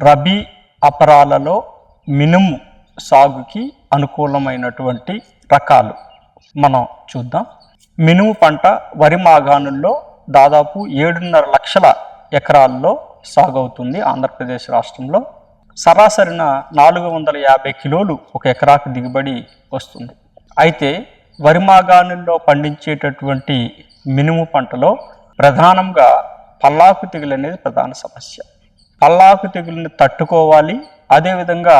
రబీ అపరాలలో మినుము సాగుకి అనుకూలమైనటువంటి రకాలు మనం చూద్దాం. మినుము పంట వరి మాగాణుల్లో దాదాపు 7.5 లక్షల ఎకరాల్లో సాగవుతుంది ఆంధ్రప్రదేశ్ రాష్ట్రంలో. సరాసరిన 450 కిలోలు ఒక ఎకరాకు దిగుబడి వస్తుంది. అయితే వరి మాగాణుల్లో పండించేటటువంటి మినుము పంటలో ప్రధానంగా పల్లాకు తెగులు అనేది ప్రధాన సమస్య. పల్లాకు తెగులుని తట్టుకోవాలి, అదేవిధంగా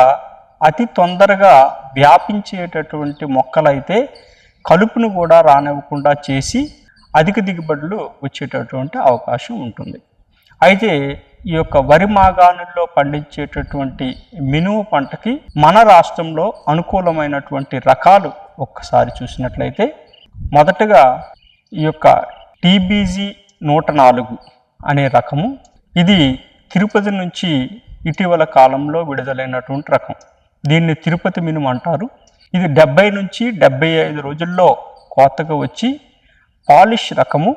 అతి తొందరగా వ్యాపించేటటువంటి మొక్కలైతే కలుపును కూడా రానివ్వకుండా చేసి అధిక దిగుబడులు వచ్చేటటువంటి అవకాశం ఉంటుంది. అయితే ఈ యొక్క వరి మాగాణుల్లో పండించేటటువంటి మినుము పంటకి మన రాష్ట్రంలో అనుకూలమైనటువంటి రకాలు ఒక్కసారి చూసినట్లయితే, మొదటగా ఈ యొక్క TBG 104 అనే రకము. ఇది తిరుపతి నుంచి ఇటీవల కాలంలో విడుదలైనటువంటి రకం. దీన్ని తిరుపతి మినుము అంటారు. ఇది 70 నుంచి 75 రోజుల్లో కోతగా వచ్చి పాలిష్ రకము.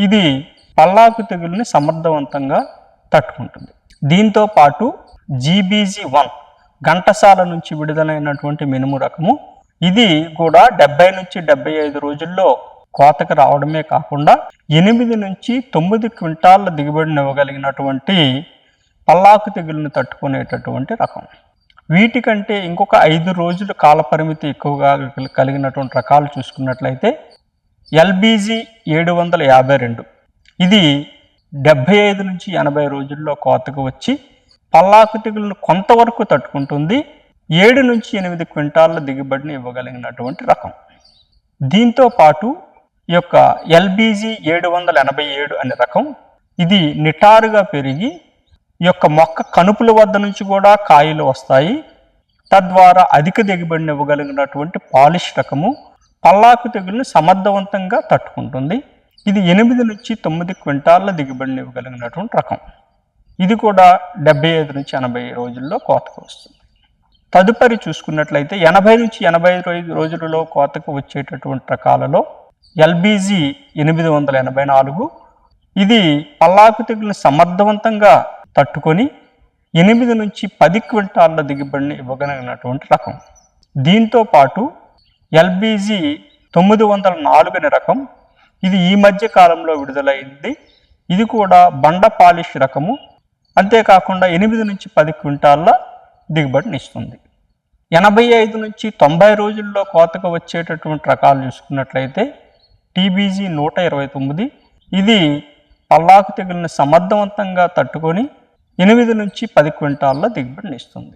ఇది పల్లాకు తెగుల్ని సమర్థవంతంగా తట్టుకుంటుంది. దీంతో పాటు GBG 1 ఘంటసాల నుంచి విడుదలైనటువంటి మినుము రకము. ఇది కూడా 70 నుంచి 75 రోజుల్లో కోతకు రావడమే కాకుండా 8 నుంచి 9 క్వింటాళ్ళ దిగుబడిని ఇవ్వగలిగినటువంటి పల్లాకు తెగుల్ని తట్టుకునేటటువంటి రకం. వీటికంటే ఇంకొక 5 రోజుల కాలపరిమితి ఎక్కువగా కలిగినటువంటి రకాలు చూసుకున్నట్లయితే LBG 752. ఇది 75 నుంచి 80 రోజుల్లో కోతకు వచ్చి పల్లాకు తెగులను కొంతవరకు తట్టుకుంటుంది. 7 నుంచి 8 క్వింటాళ్ళ దిగుబడిని ఇవ్వగలిగినటువంటి రకం. దీంతో పాటు ఈ యొక్క LBG 787 అనే రకం. ఇది నిటారుగా పెరిగి ఈ యొక్క మొక్క కనుపుల వద్ద నుంచి కూడా కాయలు వస్తాయి. తద్వారా అధిక దిగుబడిని ఇవ్వగలిగినటువంటి పాలిష్ రకము. పల్లాకు తెగుల్ని సమర్థవంతంగా తట్టుకుంటుంది. ఇది 8 నుంచి 9 క్వింటాళ్ళ దిగుబడిని ఇవ్వగలిగినటువంటి రకం. ఇది కూడా 75 నుంచి 80 రోజుల్లో కోతకు వస్తుంది. తదుపరి చూసుకున్నట్లయితే 80 నుంచి 85 రోజులలో కోతకు వచ్చేటటువంటి రకాలలో LBG 884. ఇది పల్లాకు తెగుల్ని సమర్థవంతంగా తట్టుకొని 8 నుంచి 10 క్వింటాళ్ళ దిగుబడిని ఇవ్వగలిగినటువంటి రకం. దీంతో పాటు LBG 904 అనే రకం. ఇది ఈ మధ్య కాలంలో విడుదలైంది. ఇది కూడా బండ పాలిష్ రకము. అంతేకాకుండా 8 నుంచి 10 క్వింటాళ్ళ దిగుబడిని ఇస్తుంది. 85 నుంచి 90 రోజుల్లో కోతకు వచ్చేటటువంటి రకాలు చూసుకున్నట్లయితే TBG 129. ఇది పల్లాకు తెగుల్ని సమర్థవంతంగా తట్టుకొని 8 నుంచి 10 క్వింటాళ్ళ దిగుబడిని ఇస్తుంది.